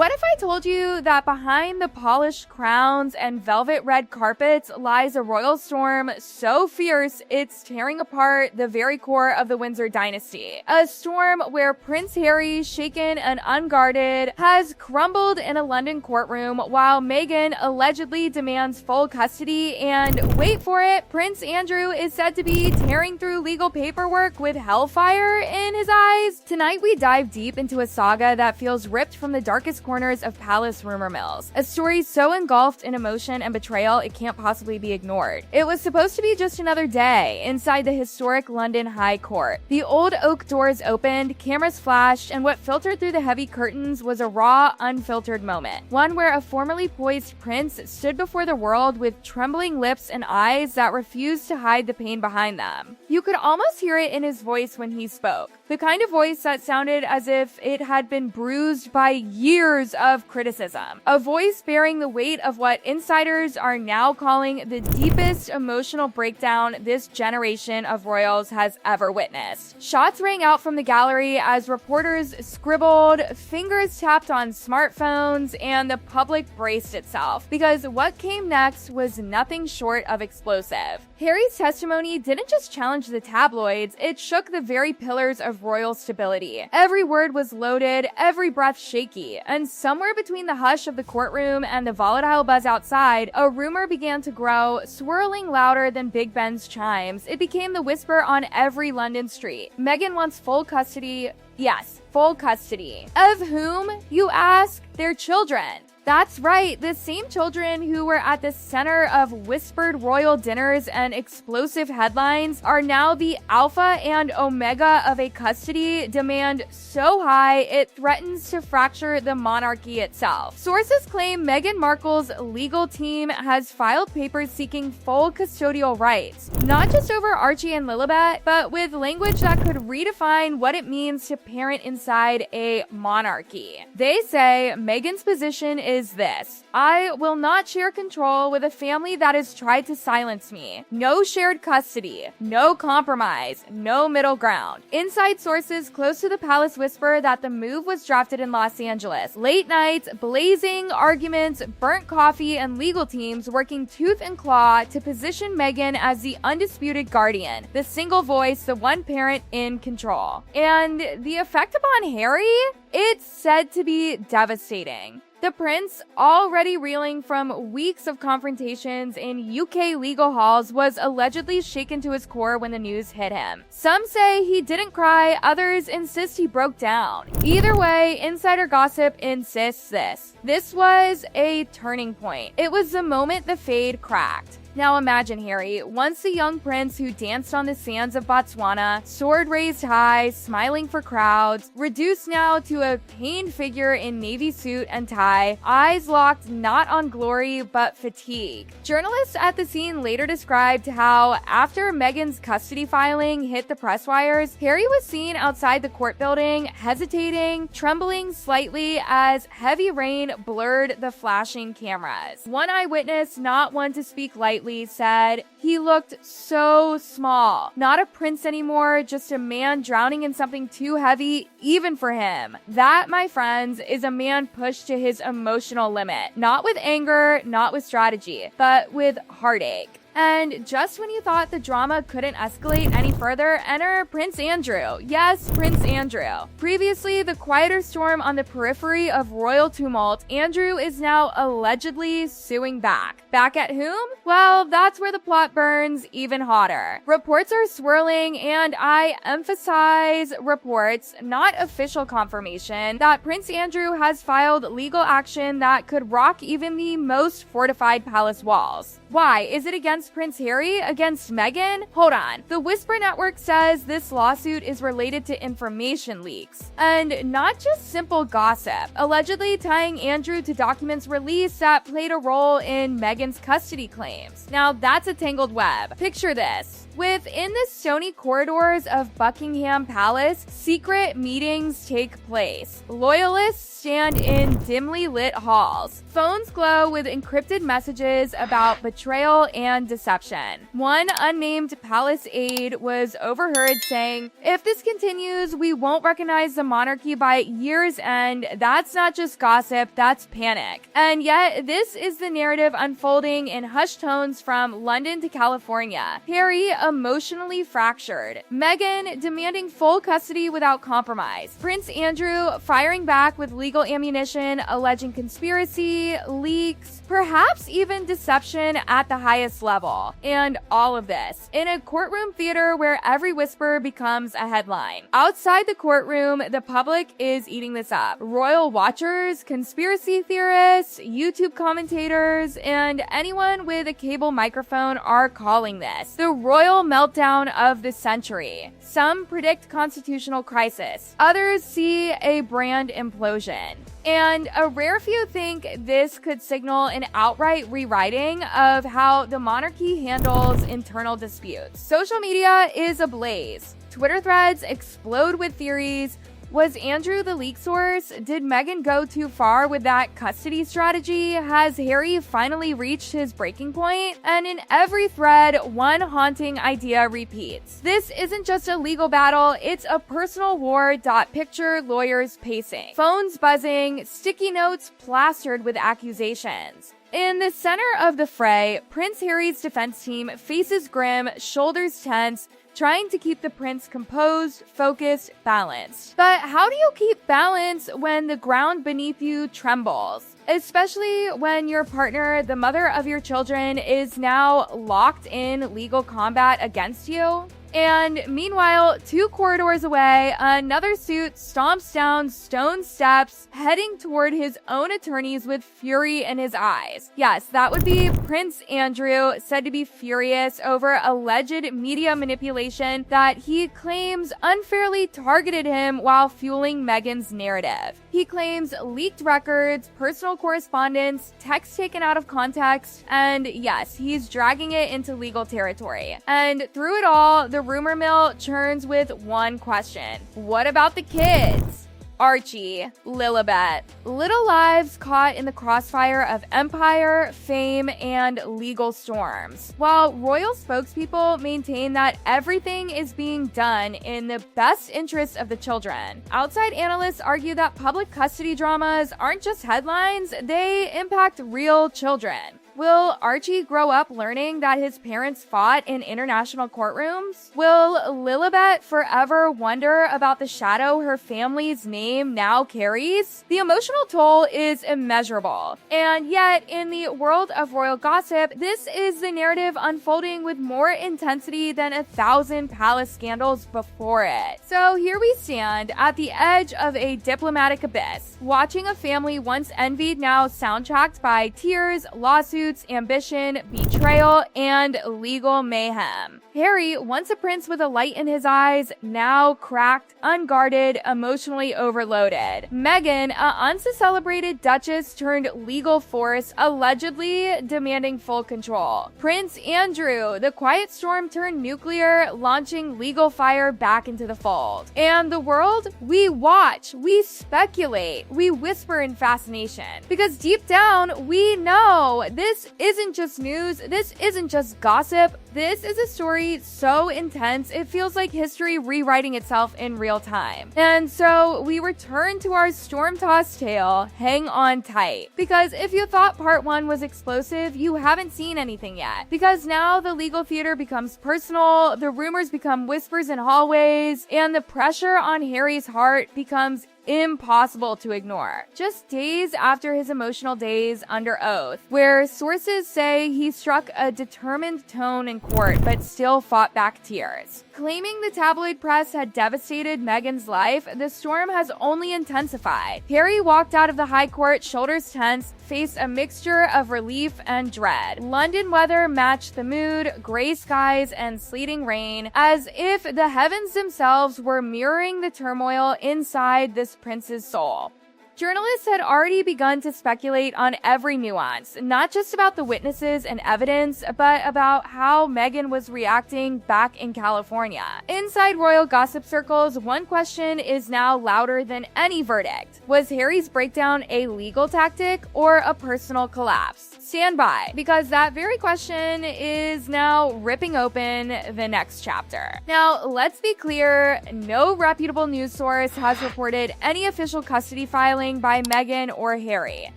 What if I told you that behind the polished crowns and velvet red carpets lies a royal storm so fierce it's tearing apart the very core of the Windsor dynasty? A storm where Prince Harry, shaken and unguarded, has crumbled in a London courtroom while Meghan allegedly demands full custody, and wait for it, Prince Andrew is said to be tearing through legal paperwork with hellfire in his eyes. Tonight we dive deep into a saga that feels ripped from the darkest corners of palace rumor mills. A story so engulfed in emotion and betrayal it can't possibly be ignored. It was supposed to be just another day inside the historic London High Court. The old oak doors opened, cameras flashed, and what filtered through the heavy curtains was a raw, unfiltered moment. One where a formerly poised prince stood before the world with trembling lips and eyes that refused to hide the pain behind them. You could almost hear it in his voice when he spoke. The kind of voice that sounded as if it had been bruised by years of criticism. A voice bearing the weight of what insiders are now calling the deepest emotional breakdown this generation of royals has ever witnessed. Shots rang out from the gallery as reporters scribbled, fingers tapped on smartphones, and the public braced itself, because what came next was nothing short of explosive. Harry's testimony didn't just challenge the tabloids, it shook the very pillars of royal stability. Every word was loaded, every breath shaky, and somewhere between the hush of the courtroom and the volatile buzz outside, a rumor began to grow, swirling louder than Big Ben's chimes. It became the whisper on every London street. Meghan wants full custody. Yes, full custody. Of whom, you ask? Their children. That's right, the same children who were at the center of whispered royal dinners and explosive headlines are now the alpha and omega of a custody demand so high it threatens to fracture the monarchy itself. Sources claim Meghan Markle's legal team has filed papers seeking full custodial rights, not just over Archie and Lilibet, but with language that could redefine what it means to parent inside a monarchy. They say Meghan's position is this: I will not share control with a family that has tried to silence me. No shared custody, no compromise, no middle ground. Inside sources close to the palace whisper that the move was drafted in Los Angeles. Late nights, blazing arguments, burnt coffee, and legal teams working tooth and claw to position Meghan as the undisputed guardian, the single voice, the one parent in control. And the effect upon Harry? It's said to be devastating. The prince, already reeling from weeks of confrontations in UK legal halls, was allegedly shaken to his core when the news hit him. Some say he didn't cry, others insist he broke down. Either way, insider gossip insists this. This was a turning point. It was the moment the fade cracked. Now imagine Harry, once the young prince who danced on the sands of Botswana, sword raised high, smiling for crowds, reduced now to a pained figure in navy suit and tie, eyes locked not on glory but fatigue. Journalists at the scene later described how, after Meghan's custody filing hit the press wires, Harry was seen outside the court building, hesitating, trembling slightly as heavy rain blurred the flashing cameras. One eyewitness, not one to speak lightly, said, he looked so small. Not a prince anymore, just a man drowning in something too heavy, even for him. That, my friends, is a man pushed to his emotional limit. Not with anger, not with strategy, but with heartache. And just when you thought the drama couldn't escalate any further, enter Prince Andrew. Yes, Prince Andrew. Previously the quieter storm on the periphery of royal tumult, Andrew is now allegedly suing back. Back at whom? Well, that's where the plot burns even hotter. Reports are swirling, and I emphasize reports, not official confirmation, that Prince Andrew has filed legal action that could rock even the most fortified palace walls. Why? Is it against Prince Harry? Against Meghan? Hold on. The Whisper Network says this lawsuit is related to information leaks, and not just simple gossip, allegedly tying Andrew to documents released that played a role in Meghan's custody claims. Now that's a tangled web. Picture this. Within the stony corridors of Buckingham Palace, secret meetings take place. Loyalists stand in dimly lit halls. Phones glow with encrypted messages about betrayal betrayal and deception. One unnamed palace aide was overheard saying, "If this continues, we won't recognize the monarchy by year's end. That's not just gossip, that's panic." And yet, this is the narrative unfolding in hushed tones from London to California. Harry emotionally fractured. Meghan demanding full custody without compromise. Prince Andrew firing back with legal ammunition, alleging conspiracy, leaks, perhaps even deception at the highest level. And all of this in a courtroom theater where every whisper becomes a headline. Outside the courtroom, the public is eating this up. Royal watchers, conspiracy theorists, YouTube commentators, and anyone with a cable microphone are calling this the royal meltdown of the century. Some predict constitutional crisis. Others see a brand implosion. And a rare few think this could signal an outright rewriting of how the monarchy handles internal disputes. Social media is ablaze. Twitter threads explode with theories. Was Andrew the leak source? Did Meghan go too far with that custody strategy? Has Harry finally reached his breaking point? And in every thread, one haunting idea repeats. This isn't just a legal battle, it's a personal war. Picture lawyers pacing, phones buzzing, sticky notes plastered with accusations. In the center of the fray, Prince Harry's defense team faces grim, shoulders tense, trying to keep the prince composed, focused, balanced. But how do you keep balance when the ground beneath you trembles? Especially when your partner, the mother of your children, is now locked in legal combat against you? And meanwhile, 2 corridors away, another suit stomps down stone steps, heading toward his own attorneys with fury in his eyes. Yes, that would be Prince Andrew, said to be furious over alleged media manipulation that he claims unfairly targeted him while fueling Meghan's narrative. He claims leaked records, personal correspondence, text taken out of context, and yes, he's dragging it into legal territory. And through it all, the rumor mill churns with one question. What about the kids? Archie, Lilibet. Little lives caught in the crossfire of empire, fame, and legal storms. While royal spokespeople maintain that everything is being done in the best interest of the children, outside analysts argue that public custody dramas aren't just headlines, they impact real children. Will Archie grow up learning that his parents fought in international courtrooms? Will Lilibet forever wonder about the shadow her family's name now carries? The emotional toll is immeasurable. And yet, in the world of royal gossip, this is the narrative unfolding with more intensity than 1,000 palace scandals before it. So here we stand at the edge of a diplomatic abyss, watching a family once envied now soundtracked by tears, lawsuits, ambition, betrayal, and legal mayhem. Harry, once a prince with a light in his eyes, now cracked, unguarded, emotionally overloaded. Meghan, a uncelebrated duchess turned legal force, allegedly demanding full control. Prince Andrew, the quiet storm turned nuclear, launching legal fire back into the fold. And the world? We watch, we speculate, we whisper in fascination. Because deep down, we know this isn't just news, this isn't just gossip, this is a story so intense it feels like history rewriting itself in real time. And so we return to our storm-tossed tale, hang on tight. Because if you thought part 1 was explosive, you haven't seen anything yet. Because now the legal theater becomes personal, the rumors become whispers in hallways, and the pressure on Harry's heart becomes impossible to ignore. Just days after his emotional days under oath, where sources say he struck a determined tone in court but still fought back tears. Claiming the tabloid press had devastated Meghan's life, the storm has only intensified. Harry walked out of the High Court shoulders tense, faced a mixture of relief and dread. London weather matched the mood, gray skies and sleeting rain, as if the heavens themselves were mirroring the turmoil inside this prince's soul. Journalists had already begun to speculate on every nuance, not just about the witnesses and evidence, but about how Meghan was reacting back in California. Inside royal gossip circles, one question is now louder than any verdict. Was Harry's breakdown a legal tactic or a personal collapse? Stand by, because that very question is now ripping open the next chapter. Now, let's be clear, no reputable news source has reported any official custody filing by Meghan or Harry.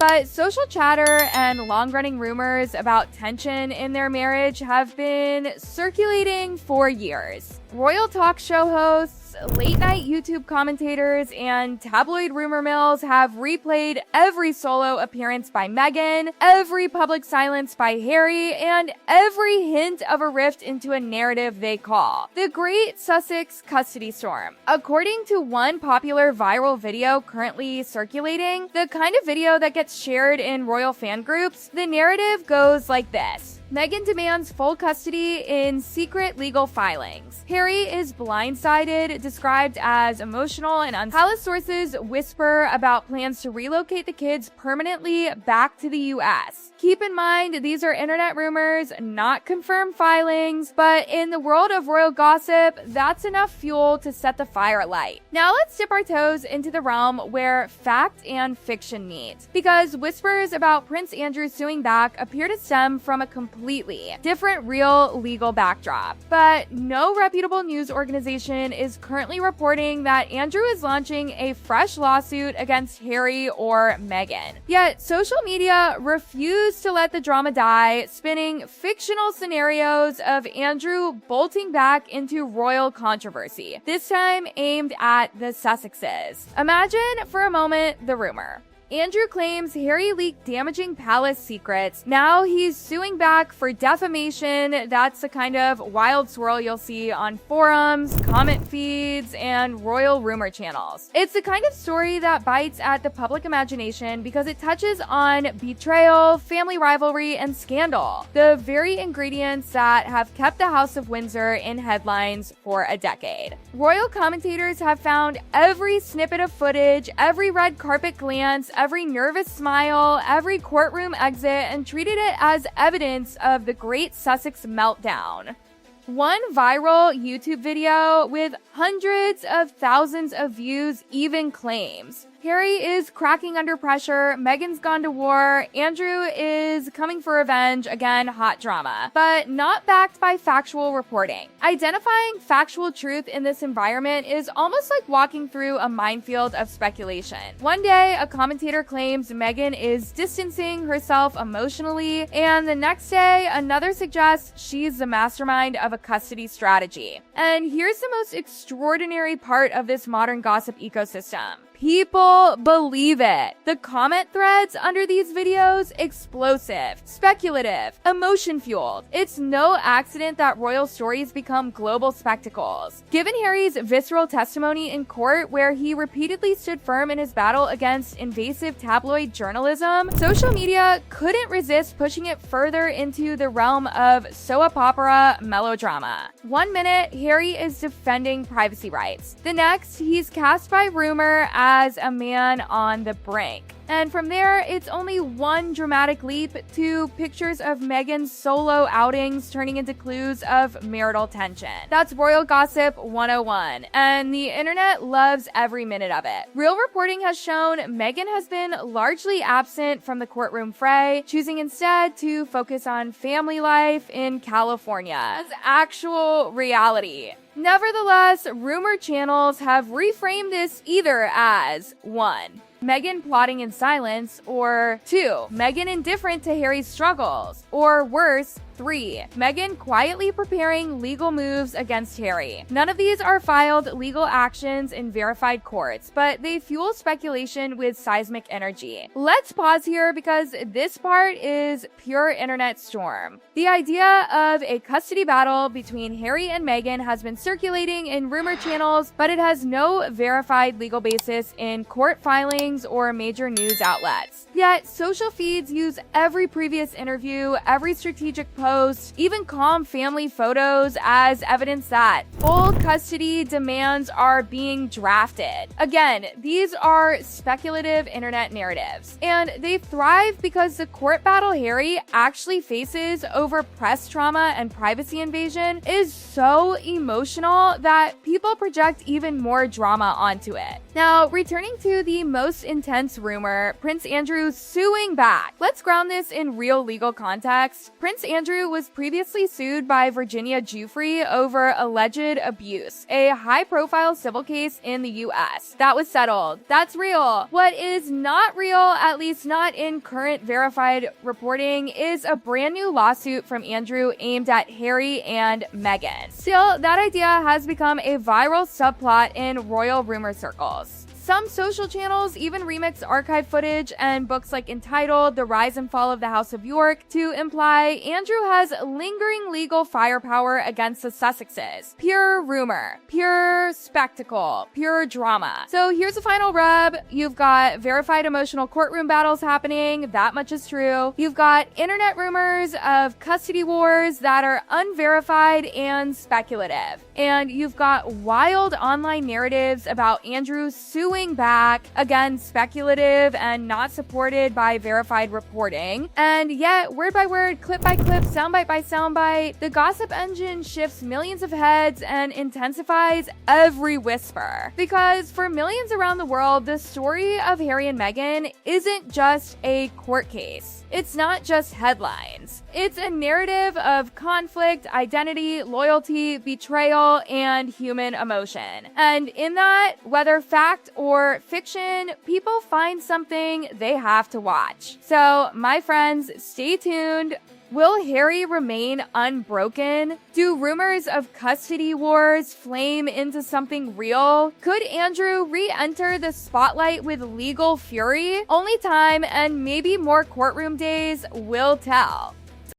But social chatter and long-running rumors about tension in their marriage have been circulating for years. Royal talk show hosts, late-night YouTube commentators, and tabloid rumor mills have replayed every solo appearance by Meghan, every public silence by Harry, and every hint of a rift into a narrative they call the Great Sussex Custody Storm. According to one popular viral video currently circulating, the kind of video that gets shared in royal fan groups, the narrative goes like this. Meghan demands full custody in secret legal filings. Harry is blindsided, described as emotional and palace sources whisper about plans to relocate the kids permanently back to the US. Keep in mind, these are internet rumors, not confirmed filings, but in the world of royal gossip, that's enough fuel to set the fire alight. Now let's dip our toes into the realm where fact and fiction meet, because whispers about Prince Andrew suing back appear to stem from a completely different real legal backdrop. But no reputable news organization is currently reporting that Andrew is launching a fresh lawsuit against Harry or Meghan. Yet social media refuse to let the drama die, spinning fictional scenarios of Andrew bolting back into royal controversy, this time aimed at the Sussexes. Imagine for a moment the rumor. Andrew claims Harry leaked damaging palace secrets. Now he's suing back for defamation. That's the kind of wild swirl you'll see on forums, comment feeds, and royal rumor channels. It's the kind of story that bites at the public imagination because it touches on betrayal, family rivalry, and scandal, the very ingredients that have kept the House of Windsor in headlines for a decade. Royal commentators have found every snippet of footage, every red carpet glance, every nervous smile, every courtroom exit, and treated it as evidence of the Great Sussex meltdown. One viral YouTube video with hundreds of thousands of views even claims Harry is cracking under pressure, Meghan's gone to war, Andrew is coming for revenge, again, hot drama, but not backed by factual reporting. Identifying factual truth in this environment is almost like walking through a minefield of speculation. One day, a commentator claims Meghan is distancing herself emotionally, and the next day, another suggests she's the mastermind of a custody strategy. And here's the most extraordinary part of this modern gossip ecosystem. People believe it. The comment threads under these videos, explosive, speculative, emotion-fueled. It's no accident that royal stories become global spectacles. Given Harry's visceral testimony in court where he repeatedly stood firm in his battle against invasive tabloid journalism, social media couldn't resist pushing it further into the realm of soap opera melodrama. One minute, Harry is defending privacy rights. The next, he's cast by rumor as a man on the brink. And from there, it's only one dramatic leap to pictures of Meghan's solo outings turning into clues of marital tension. That's Royal Gossip 101, and the internet loves every minute of it. Real reporting has shown Meghan has been largely absent from the courtroom fray, choosing instead to focus on family life in California as actual reality. Nevertheless, rumor channels have reframed this either as 1. Meghan plotting in silence, or 2. Meghan indifferent to Harry's struggles, or worse, 3. Meghan quietly preparing legal moves against Harry. None of these are filed legal actions in verified courts, but they fuel speculation with seismic energy. Let's pause here because this part is pure internet storm. The idea of a custody battle between Harry and Meghan has been circulating in rumor channels, but it has no verified legal basis in court filings or major news outlets. Yet, social feeds use every previous interview, every strategic post, posts, even calm family photos as evidence that full custody demands are being drafted. Again, these are speculative internet narratives, and they thrive because the court battle Harry actually faces over press trauma and privacy invasion is so emotional that people project even more drama onto it. Now, returning to the most intense rumor, Prince Andrew suing back. Let's ground this in real legal context. Prince Andrew was previously sued by Virginia Giuffre over alleged abuse, a high-profile civil case in the US. That was settled. That's real. What is not real, at least not in current verified reporting, is a brand new lawsuit from Andrew aimed at Harry and Meghan. Still, that idea has become a viral subplot in royal rumor circles. Some social channels even remix archive footage and books like entitled The Rise and Fall of the House of York to imply Andrew has lingering legal firepower against the Sussexes. Pure rumor, pure spectacle, pure drama. So here's a final rub. You've got verified emotional courtroom battles happening. That much is true. You've got internet rumors of custody wars that are unverified and speculative. And you've got wild online narratives about Andrew suing back, again, speculative and not supported by verified reporting. And yet, word by word, clip by clip, soundbite by soundbite, the gossip engine shifts millions of heads and intensifies every whisper. Because for millions around the world, the story of Harry and Meghan isn't just a court case. It's not just headlines. It's a narrative of conflict, identity, loyalty, betrayal, and human emotion. And in that, whether fact or fiction, people find something they have to watch. So, my friends, stay tuned. Will Harry remain unbroken? Do rumors of custody wars flame into something real? Could Andrew re-enter the spotlight with legal fury? Only time and maybe more courtroom days will tell.